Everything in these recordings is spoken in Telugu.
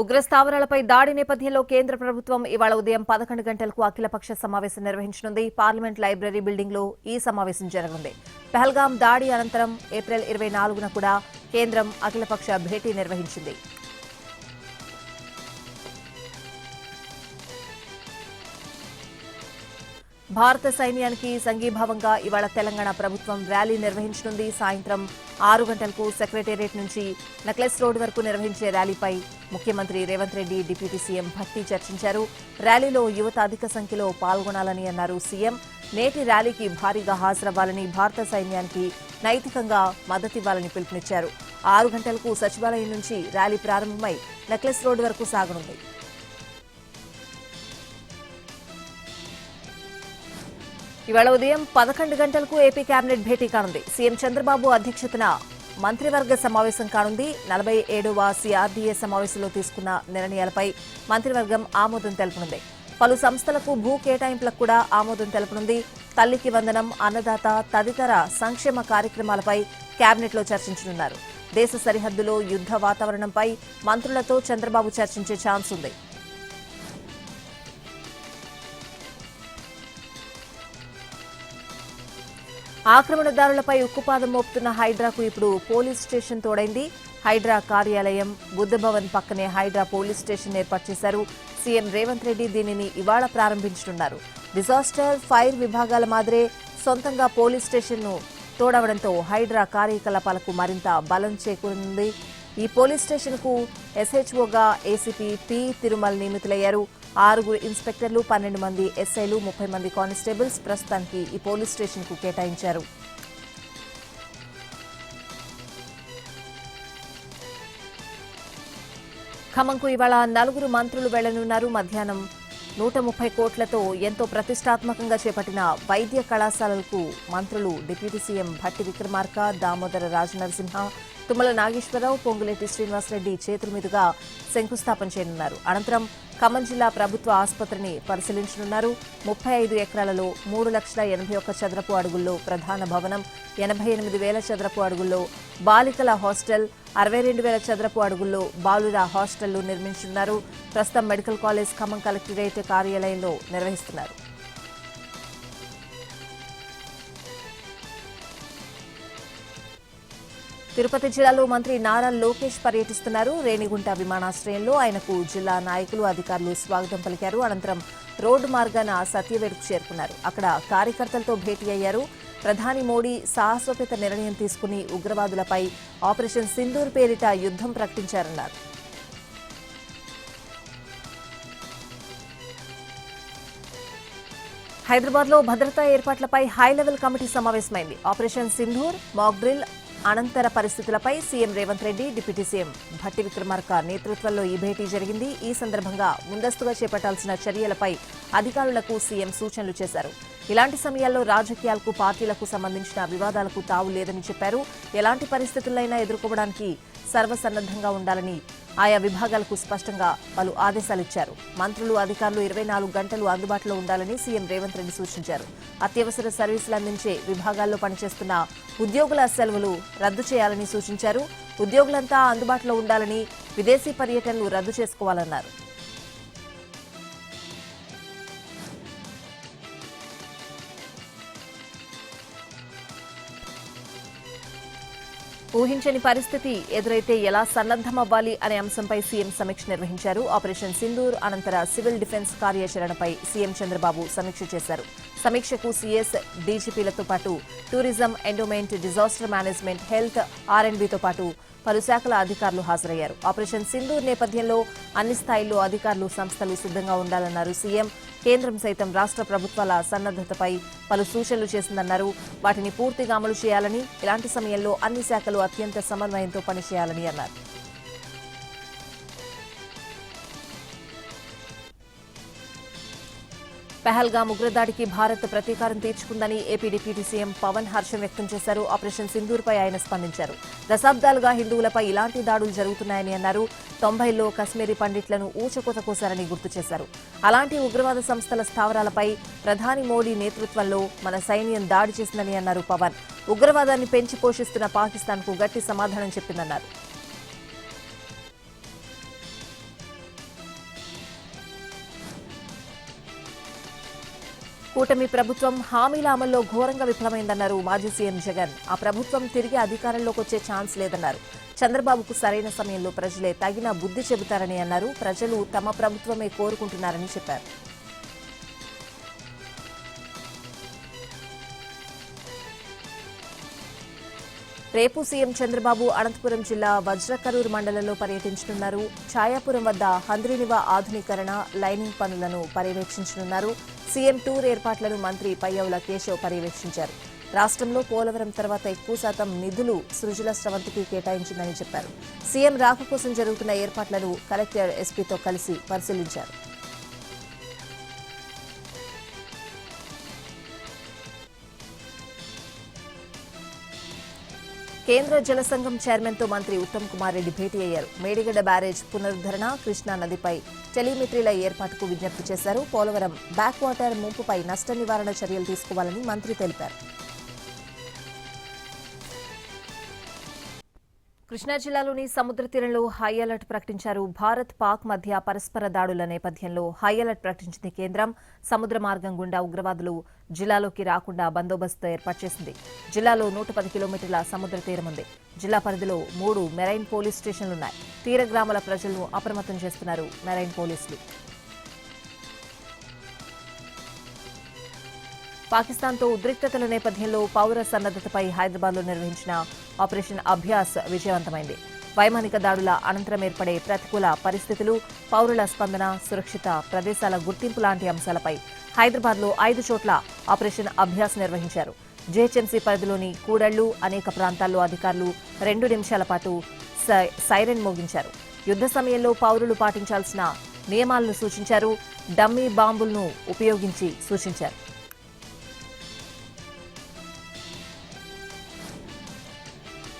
ఉగ్రస్థావరాలపై దాడి నేపథ్యంలో కేంద్ర ప్రభుత్వం ఇవాళ ఉదయం 11 గంటలకు అఖిలపక్ష సమావేశం నిర్వహించనుంది. పార్లమెంట్ లైబ్రరీ బిల్డింగ్లో ఈ సమావేశం జరగనుంది. పహల్గాం దాడి అనంతరం ఏప్రిల్ 24న కూడా కేంద్రం అఖిలపక్ష భేటీ నిర్వహించింది. భారత సైన్యానికి సంఘీభావంగా ఇవాళ తెలంగాణ ప్రభుత్వం ర్యాలీ నిర్వహించనుంది. సాయంత్రం 6 గంటలకు సెక్రటేరియట్ నుంచి నెక్లెస్ రోడ్ వరకు నిర్వహించే ర్యాలీపై ముఖ్యమంత్రి రేవంత్ రెడ్డి, డిప్యూటీ సీఎం భట్టి చర్చించారు. ర్యాలీలో యువత అధిక సంఖ్యలో పాల్గొనాలని అన్నారు సీఎం. నేటి ర్యాలీకి భారీగా హాజరవ్వాలని, భారత సైన్యానికి నైతికంగా మద్దతివ్వాలని పిలుపునిచ్చారు. 6 గంటలకు సచివాలయం నుంచి ర్యాలీ ప్రారంభమై నెక్లెస్ రోడ్ వరకు సాగనుంది. ఇవాళ ఉదయం 11 గంటలకు ఏపీ కేబినెట్ భేటీ కానుంది. సీఎం చంద్రబాబు అధ్యక్షతన మంత్రివర్గ సమావేశం కానుంది. 47వ సిఆర్డీఏ సమావేశంలో తీసుకున్న నిర్ణయాలపై మంత్రివర్గం ఆమోదం తెలుపనుంది. పలు సంస్థలకు భూ కేటాయింపులకు కూడా ఆమోదం తెలుపనుంది. తల్లికి వందనం, అన్నదాత తదితర సంక్షేమ కార్యక్రమాలపై కేబినెట్లో చర్చించనున్నారు. దేశ సరిహద్దులో యుద్ధ వాతావరణంపై మంత్రులతో చంద్రబాబు చర్చించే ఛాన్స్ ఉంది. ఆక్రమణదారులపై ఉక్కుపాదం మోపుతున్న హైడ్రాకు ఇప్పుడు పోలీస్ స్టేషన్ తోడైంది. హైడ్రా కార్యాలయం బుద్ధభవన్ పక్కనే హైడ్రా పోలీస్ స్టేషన్ ఏర్పాటు చేశారు. సీఎం రేవంత్ రెడ్డి దీనిని ఇవాళ ప్రారంభించనున్నారు. డిజాస్టర్, ఫైర్ విభాగాల మాదిరే సొంతంగా పోలీస్ స్టేషన్ను తోడవడంతో హైడ్రా కార్యకలాపాలకు మరింత బలం చేకూరనుంది. ఈ పోలీస్ స్టేషన్కు ఎస్హెచ్ఓగా ఏసీపీ పి తిరుమల్ నియమితులయ్యారు. 6 ఇన్స్పెక్టర్లు, 12 మంది ఎస్ఐలు, 30 మంది కానిస్టేబుల్స్ ప్రస్తుతానికి ఈ పోలీస్ స్టేషన్కు కేటాయించారు. ఖమ్మంకు ఇవాళ 4 మంత్రులు వెళ్లనున్నారు. మధ్యాహ్నం 130 కోట్లతో ఎంతో ప్రతిష్టాత్మకంగా చేపట్టిన వైద్య కళాశాలలకు మంత్రులు డిప్యూటీ సీఎం భట్టి విక్రమార్క, దామోదర రాజనరసింహ, తుమ్మల నాగేశ్వరరావు, పొంగులేటి శ్రీనివాసరెడ్డి చేతుల మీదుగా శంకుస్థాపన చేయనున్నారు. అనంతరం ఖమ్మం జిల్లా ప్రభుత్వ ఆసుపత్రిని పరిశీలించనున్నారు. 35 ఎకరాలలో 3,81,000 చదరపు అడుగుల్లో ప్రధాన భవనం, 88,000 చదరపు అడుగుల్లో బాలికల హాస్టల్, 62,000 చదరపు అడుగుల్లో బాలుర హాస్టళ్లు నిర్మించనున్నారు. ప్రస్తుతం మెడికల్ కాలేజ్ ఖమ్మం కలెక్టరేట్ కార్యాలయంలో నిర్వహిస్తున్నారు. తిరుపతి జిల్లాలో మంత్రి నారా లోకేష్ పర్యటిస్తున్నారు. రేణిగుంట విమానాశ్రయంలో ఆయనకు జిల్లా నాయకులు, అధికారులు స్వాగతం పలికారు. అనంతరం రోడ్డు మార్గాన సత్యవేడుకు చేరుకున్నారు. అక్కడ కార్యకర్తలతో భేటీ అయ్యారు. ప్రధాని మోడీ సాహసోపేత నిర్ణయం తీసుకుని ఉగ్రవాదులపై ఆపరేషన్ సింధూర్ పేరిట యుద్ధం ప్రకటించారన్నారు. హైదరాబాద్లో భద్రతా ఏర్పాట్లపై హైలెవెల్ కమిటీ సమావేశమైంది. ఆపరేషన్ సింధూర్, మాక్ డ్రిల్, అనంతర పరిస్థితులపై CM Revanth Reddy, deputy CM Bhatti Vikramarka నేతృత్వంలో ఈ భేటీ జరిగింది. ఈ సందర్భంగా ముందస్తుగా చేపట్టాల్సిన చర్యలపై అధికారులకు సీఎం సూచనలు చేశారు. ఇలాంటి సమయాల్లో రాజకీయాలకు, పార్టీలకు సంబంధించిన వివాదాలకు తావు లేదని చెప్పారు. ఎలాంటి పరిస్థితులైనా ఎదుర్కోవడానికి సర్వసన్నద్ధంగా ఉండాలని ఆయా విభాగాలకు స్పష్టంగా పలు ఆదేశాలిచ్చారు. మంత్రులు, అధికారులు 24 గంటలు అందుబాటులో ఉండాలని సీఎం రేవంత్ రెడ్డి సూచించారు. అత్యవసర సర్వీసులు అందించే విభాగాల్లో పనిచేస్తున్న ఉద్యోగుల సెలవులు రద్దు చేయాలని సూచించారు. ఉద్యోగులంతా అందుబాటులో ఉండాలని, విదేశీ పర్యటనలు రద్దు చేసుకోవాలన్నారు. ఊహించని పరిస్థితి ఎదురైతే ఎలా సన్నద్దమవ్వాలి అనే అంశంపై సీఎం సమీక్ష నిర్వహించారు. ఆపరేషన్ సింధూర్ అనంతర సివిల్ డిఫెన్స్ కార్యాచరణపై సీఎం చంద్రబాబు సమీక్ష చేశారు. సమీక్షకు సీఎస్, డీజీపీలతో పాటు tourism, endowment, disaster management, health, ఆర్అండ్బీతో పాటు పలు శాఖల అధికారులు హాజరయ్యారు. ఆపరేషన్ సింధూర్ నేపథ్యంలో అన్ని స్థాయిల్లో అధికారులు, సంస్థలు సిద్ధంగా ఉండాలన్నారు సీఎం. కేంద్రం సైతం రాష్ట్ర ప్రభుత్వాల సన్నద్దతపై పలు సూచనలు చేసిందన్నారు. వాటిని పూర్తిగా అమలు చేయాలని, ఇలాంటి సమయంలో అన్ని శాఖలు అత్యంత సమన్వయంతో పనిచేయాలని అన్నారు. పహల్గాం ఉగ్రదాడికి భారత్ ప్రతీకారం తీర్చుకుందని ఏపీ డిప్యూటీ సీఎం పవన్ హర్షం వ్యక్తం చేశారు. ఆపరేషన్ సింధూర్పై ఆయన స్పందించారు. దశాబ్దాలుగా హిందువులపై ఇలాంటి దాడులు జరుగుతున్నాయని అన్నారు. 90లో కశ్మీరీ పండిట్లను ఊచకోత కోశారని గుర్తు చేశారు. అలాంటి ఉగ్రవాద సంస్థల స్థావరాలపై ప్రధాని మోడీ నేతృత్వంలో మన సైన్యం దాడి చేసిందని అన్నారు పవన్. ఉగ్రవాదాన్ని పెంచి పోషిస్తున్న పాకిస్తాన్కు గట్టి సమాధానం చెప్పిందన్నారు. కూటమి ప్రభుత్వం హామీల అమల్లో ఘోరంగా విఫలమైందన్నారు మాజీ సీఎం జగన్. ఆ ప్రభుత్వం తిరిగి అధికారంలోకి వచ్చే ఛాన్స్ లేదన్నారు. చంద్రబాబుకు సరైన సమయంలో ప్రజలే తగిన బుద్ధి చెబుతారని అన్నారు. ప్రజలు తమ ప్రభుత్వమే కోరుకుంటున్నారని చెప్పారు. రేపు సీఎం చంద్రబాబు అనంతపురం జిల్లా వజ్రకరూరు మండలంలో పర్యటించనున్నారు. ఛాయాపురం వద్ద హంద్రీనివా ఆధునీకరణ, లైనింగ్ పనులను పర్యవేక్షించనున్నారు. సీఎం టూర్ ఏర్పాట్లను మంత్రి పయ్యవుల కేశవ్ పర్యవేక్షించారు. రాష్ట్రంలో పోలవరం తర్వాత ఎక్కువ శాతం నిధులు సృజల స్రవంతికి కేటాయించిందని చెప్పారు. సీఎం రాక కోసం జరుగుతున్న ఏర్పాట్లను కలెక్టర్, ఎస్పీతో కలిసి పరిశీలించారు. కేంద్ర జల సంఘం చైర్మన్తో మంత్రి ఉత్తమ్ కుమార్ రెడ్డి భేటీ అయ్యారు. మేడిగడ్డ బ్యారేజ్ పునరుద్ధరణ, కృష్ణా నదిపై టెలిమెట్రీల ఏర్పాటుకు విజ్ఞప్తి చేశారు. పోలవరం బ్యాక్ వాటర్ ముంపుపై నష్ట నివారణ చర్యలు తీసుకోవాలని మంత్రి తెలిపారు. కృష్ణా జిల్లాలోని సముద్ర తీరంలో హై అలర్ట్ ప్రకటించారు. భారత్, పాక్ మధ్య పరస్పర దాడుల నేపథ్యంలో హై అలర్ట్ ప్రకటించింది కేంద్రం. సముద్ర మార్గం గుండా ఉగ్రవాదులు జిల్లాలోకి రాకుండా బందోబస్తు ఏర్పాటు చేసింది. జిల్లాలో 110 కిలోమీటర్ల సముద్ర తీరం ఉంది. జిల్లా పరిధిలో 3 మెరైన్ పోలీస్ స్టేషన్లున్నాయి. తీర గ్రామాల ప్రజలను అప్రమత్తం చేస్తున్నారు మెరైన్ పోలీసులు. పాకిస్తాన్తో ఉద్రిక్తతల నేపథ్యంలో పౌర సన్నద్దతపై హైదరాబాద్లో నిర్వహించిన ఆపరేషన్ అభ్యాస్ విజయవంతమైంది. వైమానిక దాడుల అనంతరం ఏర్పడే ప్రతికూల పరిస్థితులు, పౌరుల స్పందన, సురక్షిత ప్రదేశాల గుర్తింపు లాంటి అంశాలపై హైదరాబాద్లో 5 చోట్ల ఆపరేషన్ అభ్యాస్ నిర్వహించారు. జీహెచ్ఎంసీ పరిధిలోని కూడళ్లు, అనేక ప్రాంతాల్లో అధికారులు 2 నిమిషాల పాటు సైరన్ మోగించారు. యుద్ధ సమయంలో పౌరులు పాటించాల్సిన నియమాలను సూచించారు. డమ్మీ బాంబులను ఉపయోగించి సూచించారు.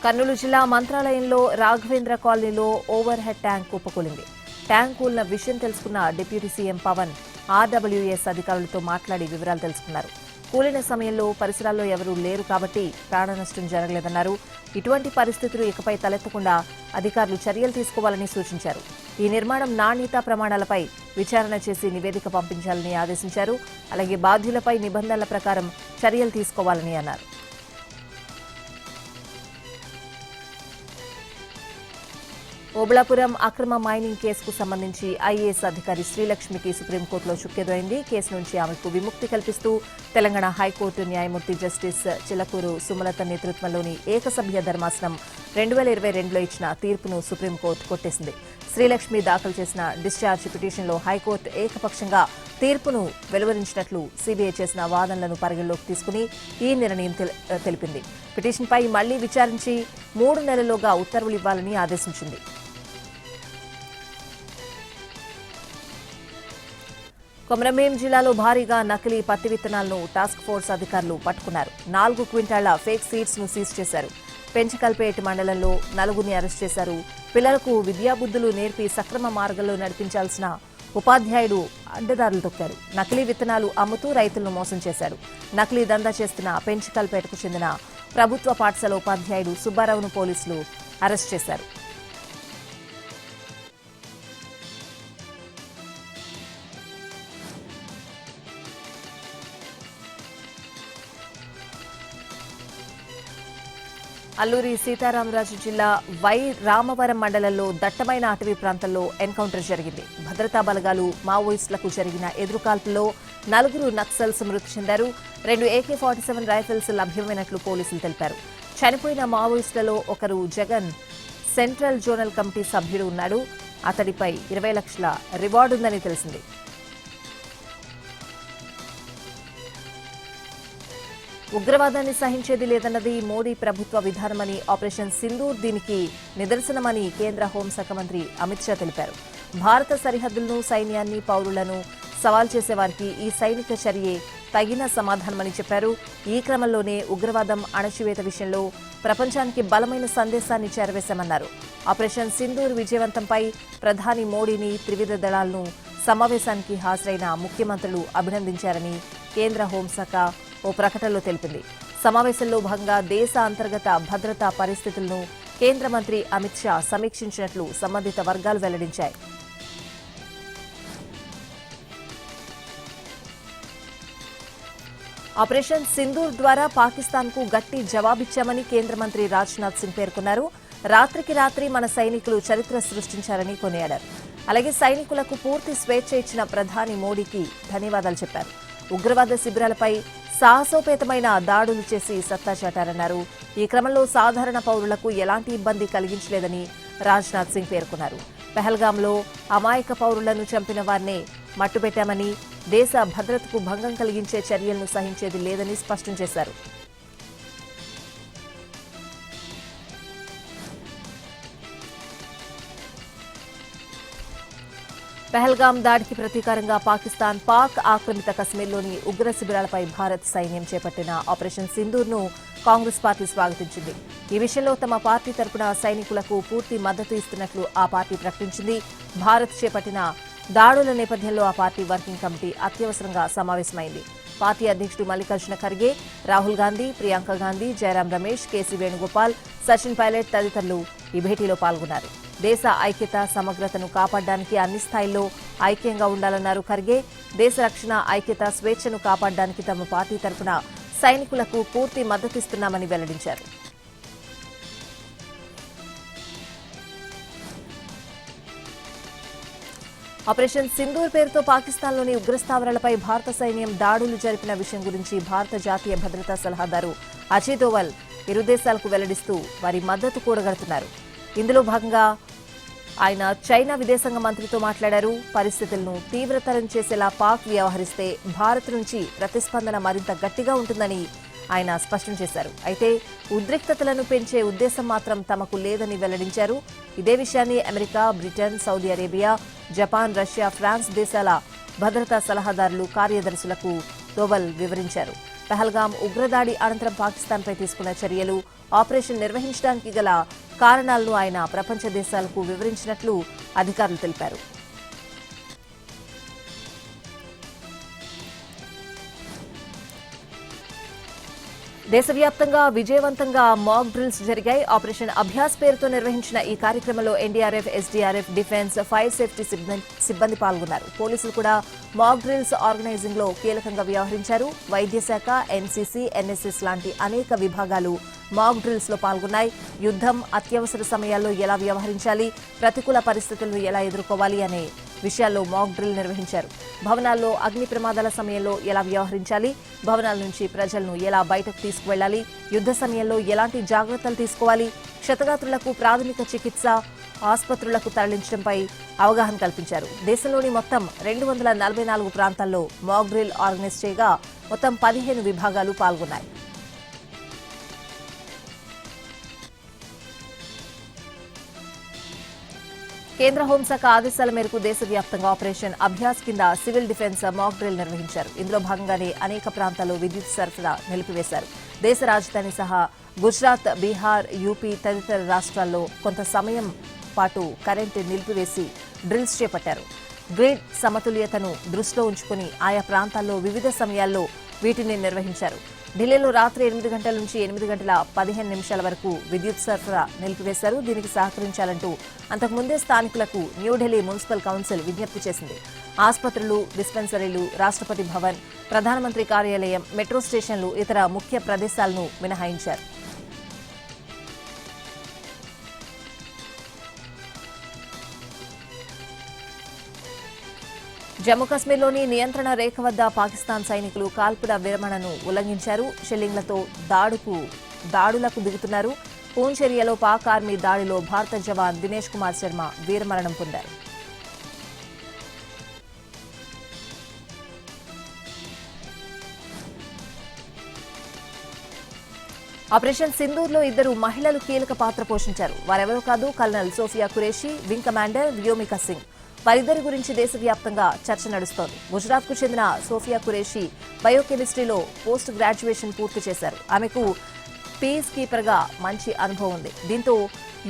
కర్నూలు జిల్లా మంత్రాలయంలో రాఘవేంద్ర కాలనీలో ఓవర్ హెడ్ ట్యాంక్ కుప్పకూలింది. ట్యాంక్ కూలిన విషయం తెలుసుకున్న డిప్యూటీ సీఎం పవన్ ఆర్డబ్ల్యూఎస్ అధికారులతో మాట్లాడి వివరాలు తెలుసుకున్నారు. కూలిన సమయంలో పరిసరాల్లో ఎవరూ లేరు కాబట్టి ప్రాణ నష్టం జరగలేదన్నారు. ఇటువంటి పరిస్థితులు ఇకపై తలెత్తకుండా అధికారులు చర్యలు తీసుకోవాలని సూచించారు. ఈ నిర్మాణం నాణ్యతా ప్రమాణాలపై విచారణ చేసి నివేదిక పంపించాలని ఆదేశించారు. అలాగే బాధ్యులపై నిబంధనల ప్రకారం చర్యలు తీసుకోవాలని అన్నారు. ఓబుళాపురం అక్రమ మైనింగ్ కేసుకు సంబంధించి ఐఏఎస్ అధికారి శ్రీలక్ష్మికి సుప్రీంకోర్టులో చుక్కెదురైంది. కేసు నుంచి ఆమెకు విముక్తి కల్పిస్తూ తెలంగాణ హైకోర్టు న్యాయమూర్తి జస్టిస్ చిలకూరు సుమలత నేతృత్వంలోని ఏకసభ్య ధర్మాసనం 2022లో ఇచ్చిన తీర్పును సుప్రీంకోర్టు కొట్టేసింది. శ్రీలక్ష్మి దాఖలు చేసిన డిశ్చార్జ్ పిటిషన్లో హైకోర్టు ఏకపక్షంగా తీర్పును వెలువరించినట్లు సీబీఐ చేసిన వాదనలను పరిగణలోకి తీసుకుని ఈ నిర్ణయం తెలిపింది. పిటిషన్పై మళ్లీ విచారించి 3 నెలల్లోగా ఉత్తర్వులు ఇవ్వాలని ఆదేశించింది. కొమరంభీం జిల్లాలో భారీగా నకిలీ పత్తి విత్తనాలను టాస్క్ ఫోర్స్ అధికారులు పట్టుకున్నారు. 4 క్వింటాళ్ల ఫేక్ సీడ్స్ ను సీజ్ చేశారు. పెంచకల్పేట్ మండలంలో 4గురిని అరెస్ట్ చేశారు. పిల్లలకు విద్యాబుద్ధులు నేర్పి సక్రమ మార్గంలో నడిపించాల్సిన ఉపాధ్యాయుడు అడ్డదారులు తొక్కారు. నకిలీ విత్తనాలు అమ్ముతూ రైతులను మోసం చేశారు. నకిలీ దందా చేస్తున్న పెంచకల్పేటకు చెందిన ప్రభుత్వ పాఠశాల ఉపాధ్యాయుడు సుబ్బారావును పోలీసులు అరెస్ట్ చేశారు. అల్లూరి సీతారామరాజు జిల్లా వై రామవరం మండలంలో దట్టమైన అటవీ ప్రాంతంలో ఎన్కౌంటర్ జరిగింది. భద్రతా బలగాలు మావోయిస్టులకు జరిగిన ఎదురుకాల్పుల్లో 4 నక్సల్స్ మృతి చెందారు. 2 AK-47 రైఫిల్స్ లభ్యమైనట్లు పోలీసులు తెలిపారు. చనిపోయిన మావోయిస్టులలో ఒకరు జగన్ సెంట్రల్ జోనల్ కమిటీ సభ్యుడు ఉన్నాడు. అతడిపై 20 లక్షల రివార్డు ఉందని తెలిసింది. ఉగ్రవాదాన్ని సహించేది లేదన్నది మోడీ ప్రభుత్వ విధానమని, ఆపరేషన్ సింధూర్ దీనికి నిదర్శనమని కేంద్ర హోంశాఖ మంత్రి అమిత్ షా తెలిపారు. భారత సరిహద్దులను, సైన్యాన్ని, పౌరులను సవాల్ చేసేవారికి ఈ సైనిక చర్యే తగిన సమాధానమని చెప్పారు. ఈ క్రమంలోనే ఉగ్రవాదం అణచివేత విషయంలో ప్రపంచానికి బలమైన సందేశాన్ని చేరవేశామన్నారు. ఆపరేషన్ సింధూర్ విజయవంతంపై ప్రధాని మోడీని, త్రివిధ దళాలను సమావేశానికి హాజరైన ముఖ్యమంత్రులు అభినందించారని కేంద్ర హోంశాఖ ఓ ప్రకటనలో తెలిపింది. సమావేశంలో భాగంగా దేశ అంతర్గత భద్రతా పరిస్థితులను కేంద్ర మంత్రి అమిత్ షా సమీక్షించినట్లు సంబంధిత వర్గాలు వెల్లడించాయి. ఆపరేషన్ సింధూర్ ద్వారా పాకిస్తాన్కు గట్టి జవాబిచ్చామని కేంద్ర మంత్రి రాజ్నాథ్ సింగ్ పేర్కొన్నారు. రాత్రికి రాత్రి మన సైనికులు చరిత్ర సృష్టించారని కొనియాడారు. అలాగే సైనికులకు పూర్తి స్వేచ్ఛ ఇచ్చిన ప్రధాని మోడీకి ధన్యవాదాలు చెప్పారు. ఉగ్రవాద శిబిరాలపై సాహసోపేతమైన దాడులు చేసి సత్తా చాటారన్నారు. ఈ క్రమంలో సాధారణ పౌరులకు ఎలాంటి ఇబ్బంది కలిగించలేదని రాజ్నాథ్ సింగ్ పేర్కొన్నారు. పెహల్గాంలో అమాయక పౌరులను చంపిన వారినే మట్టుపెట్టామని, దేశ భద్రతకు భంగం కలిగించే చర్యలను సహించేది లేదని స్పష్టం చేశారు. పెహల్గాం దాడికి ప్రతీకారంగా పాక్ ఆక్రమిత కశ్మీర్లోని ఉగ్ర శిబిరాలపై భారత్ సైన్యం చేపట్టిన ఆపరేషన్ సింధూర్ను కాంగ్రెస్ పార్టీ స్వాగతించింది. ఈ విషయంలో తమ పార్టీ తరపున సైనికులకు పూర్తి మద్దతు ఇస్తున్నట్లు ఆ పార్టీ ప్రకటించింది. భారత్ చేపట్టిన దాడుల నేపథ్యంలో ఆ పార్టీ వర్కింగ్ కమిటీ అత్యవసరంగా సమావేశమైంది. పార్టీ అధ్యక్షుడు మల్లికార్జున ఖర్గే, రాహుల్ గాంధీ, ప్రియాంక గాంధీ, జయరాం రమేష్, కేసీ వేణుగోపాల్, సచిన్ పైలట్ తదితరులు ఈ భేటీలో పాల్గొన్నారు. దేశ ఐక్యత, సమగ్రతను కాపాడడానికి అన్ని స్థాయిల్లో ఐక్యంగా ఉండాలన్నారు ఖర్గే. దేశ రక్షణ, ఐక్యత, స్వేచ్ఛను కాపాడడానికి తమ పార్టీ తరపున సైనికులకు పూర్తి మద్దతిస్తున్నామని వెల్లడించారు. ఆపరేషన్ సింధూర్ పేరుతో పాకిస్తాన్లోని ఉగ్రస్థావరాలపై భారత సైన్యం దాడులు జరిపిన విషయం గురించి భారత జాతీయ భద్రతా సలహాదారు అజయ్ దోవల్ ఇరు దేశాలకు వెల్లడిస్తూ వారి మద్దతు కూడగడుతున్నారు. ఇందులో భాగంగా ఆయన చైనా విదేశాంగ మంత్రితో మాట్లాడారు. పరిస్థితులను తీవ్రతరం చేసేలా పాక్ వ్యవహరిస్తే భారత్ నుంచి ప్రతిస్పందన మరింత గట్టిగా ఉంటుందని ఆయన స్పష్టం చేశారు. అయితే ఉద్రిక్తతలను పెంచే ఉద్దేశం మాత్రం తమకు లేదని వెల్లడించారు. ఇదే విషయాన్ని America, Britain, Saudi Arabia, Japan, Russia, France దేశాల భద్రతా సలహాదారులు, కార్యదర్శులకు దోవల్ వివరించారు. పహల్గాం ఉగ్రదాడి అనంతరం పాకిస్తాన్పై తీసుకున్న చర్యలు, ఆపరేషన్ నిర్వహించడానికి గల కారణాలను ఆయన ప్రపంచ దేశాలకు వివరించినట్లు అధికారులు తెలిపారు. దేశవ్యాప్తంగా విజయవంతంగా మాక్ డ్రిల్స్ జరిగాయి. ఆపరేషన్ అభ్యాస్ పేరుతో నిర్వహించిన ఈ కార్యక్రమంలో NDRF, SDRF, defence, fire safety సిబ్బంది పాల్గొన్నారు. పోలీసులు కూడా మాక్ డ్రిల్స్ ఆర్గనైజింగ్ లో కీలకంగా వ్యవహరించారు. వైద్య శాఖ, ఎన్సీసీ, ఎన్ఎస్ఎస్ లాంటి అనేక విభాగాలు మాక్ డ్రిల్స్ లో పాల్గొన్నాయి. యుద్ధం, అత్యవసర సమయాల్లో ఎలా వ్యవహరించాలి, ప్రతికూల పరిస్థితులను ఎలా ఎదుర్కోవాలి అనే విషయాల్లో మాక్ డ్రిల్ నిర్వహించారు. భవనాల్లో అగ్ని ప్రమాదాల సమయంలో ఎలా వ్యవహరించాలి, భవనాల నుంచి ప్రజలను ఎలా బయటకు తీసుకువెళ్లాలి, యుద్ధ సమయంలో ఎలాంటి జాగ్రత్తలు తీసుకోవాలి, క్షతగాత్రులకు ప్రాథమిక చికిత్స, ఆసుపత్రులకు తరలించడంపై అవగాహన కల్పించారు. దేశంలోని మొత్తం 244 ప్రాంతాల్లో మాక్ డ్రిల్ ఆర్గనైజ్ చేయగా మొత్తం 15 విభాగాలు పాల్గొన్నాయి. కేంద్ర హోంశాఖ ఆదేశాల మేరకు దేశవ్యాప్తంగా ఆపరేషన్ అభ్యాస్ కింద సివిల్ డిఫెన్స్ మాక్ డ్రిల్ నిర్వహించారు. ఇందులో భాగంగానే అనేక ప్రాంతాల్లో విద్యుత్ సరఫరా నిలిపివేశారు. దేశ రాజధాని సహా గుజరాత్, బీహార్, యూపీ తదితర రాష్ట్రాల్లో కొంత సమయం పాటు కరెంటు నిలిపివేసి డ్రిల్స్ చేపట్టారు. గ్రిడ్ సమతుల్యతను దృష్టిలో ఉంచుకుని ఆయా ప్రాంతాల్లో వివిధ సమయాల్లో వీటిని నిర్వహించారు. ఢిల్లీలో రాత్రి 8 గంటల నుంచి 8 గంటల 15 నిమిషాల వరకు విద్యుత్ సరఫరా నిలిపివేశారు. దీనికి సహకరించాలంటూ అంతకుముందే స్థానికులకు న్యూఢిల్లీ మున్సిపల్ కౌన్సిల్ విజ్ఞప్తి చేసింది. ఆసుపత్రులు, డిస్పెన్సరీలు, రాష్ట్రపతి భవన్, ప్రధానమంత్రి కార్యాలయం, మెట్రో స్టేషన్లు, ఇతర ముఖ్య ప్రదేశాలను మినహాయించారు. జమ్మూ కశ్మీర్లోని నియంత్రణ రేఖ వద్ద పాకిస్తాన్ సైనికులు కాల్పుల విరమణను ఉల్లంఘించారు. షెల్లింగ్లతో దాడులకు దిగుతున్నారు. పూంచ్ ఏరియాలో పాక్ ఆర్మీ దాడిలో భారత జవాన్ దినేష్ కుమార్ శర్మ వీరమరణం పొందారు. ఆపరేషన్ సింధూర్లో 2 మహిళలు కీలక పాత్ర పోషించారు. వారెవరో కాదు, colonel Sofiya Qureshi, wing commander Vyomika Singh. వారిద్దరి గురించి దేశవ్యాప్తంగా చర్చ నడుస్తోంది. గుజరాత్కు చెందిన సోఫియా ఖురేషీ బయోకెమిస్ట్రీలో పోస్ట్ గ్రాడ్యుయేషన్ పూర్తి చేశారు. ఆమెకు పీస్ కీపర్గా మంచి అనుభవం ఉంది. దీంతో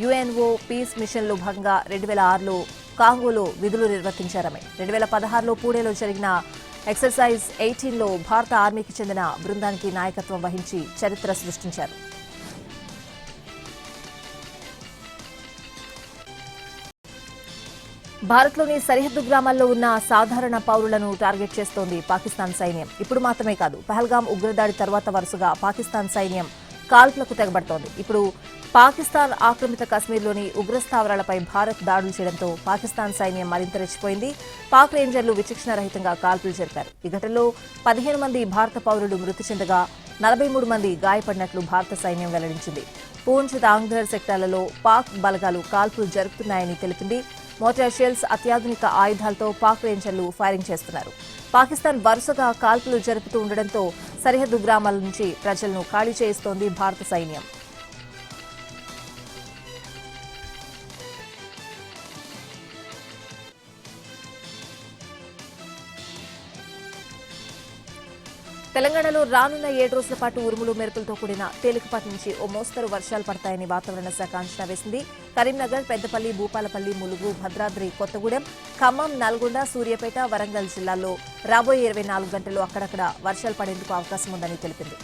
యుఎన్ఓ పీస్ మిషన్లో భాగంగా 2006లో కాంగోలో విధులు నిర్వర్తించారామె. 2016లో పూణేలో జరిగిన ఎక్సర్సైజ్ 18లో భారత ఆర్మీకి చెందిన బృందానికి నాయకత్వం వహించి చరిత్ర సృష్టించారు. భారత్లోని సరిహద్దు గ్రామాల్లో ఉన్న సాధారణ పౌరులను టార్గెట్ చేస్తోంది పాకిస్తాన్ సైన్యం. ఇప్పుడు మాత్రమే కాదు, పహల్గాం ఉగ్రదాడి తర్వాత వరుసగా పాకిస్తాన్ సైన్యం కాల్పులకు తెగబడుతోంది. ఇప్పుడు పాకిస్తాన్ ఆక్రమిత కశ్మీర్లోని ఉగ్రస్థావరాలపై భారత్ దాడులు చేయడంతో పాకిస్తాన్ సైన్యం మరింత రెచ్చిపోయింది. పాక్ రేంజర్లు విచక్షణరహితంగా కాల్పులు జరిపారు. ఈ ఘటనలో 15 మంది భారత పౌరులు మృతి చెందగా 43 మంది గాయపడినట్లు భారత సైన్యం వెల్లడించింది. పూంచ్, తాంగ్ధర్ సెక్టార్లలో పాక్ బలగాలు కాల్పులు జరుపుతున్నాయని తెలిపింది. మోటార్ షెల్స్, అత్యాధునిక ఆయుధాలతో పాక్ రేంజర్లు ఫైరింగ్ చేస్తున్నారు. పాకిస్తాన్ వరుసగా కాల్పులు జరుపుతూ ఉండడంతో సరిహద్దు గ్రామాల నుంచి ప్రజలను ఖాళీ చేయిస్తోంది భారత సైన్యం. తెలంగాణలో రానున్న 7 రోజుల పాటు ఉరుములు మెరుపులతో కూడిన తేలికపాటి నుంచి ఓ మోస్తరు వర్షాలు పడతాయని వాతావరణ శాఖ అంచనా వేసింది. కరీంనగర్, పెద్దపల్లి, భూపాలపల్లి, ములుగు, భద్రాద్రి కొత్తగూడెం, ఖమ్మం, నల్గొండ, సూర్యాపేట, వరంగల్ జిల్లాల్లో రాబోయే 24 గంటల్లో అక్కడక్కడ వర్షాలు పడేందుకు అవకాశం ఉందని తెలిపింది.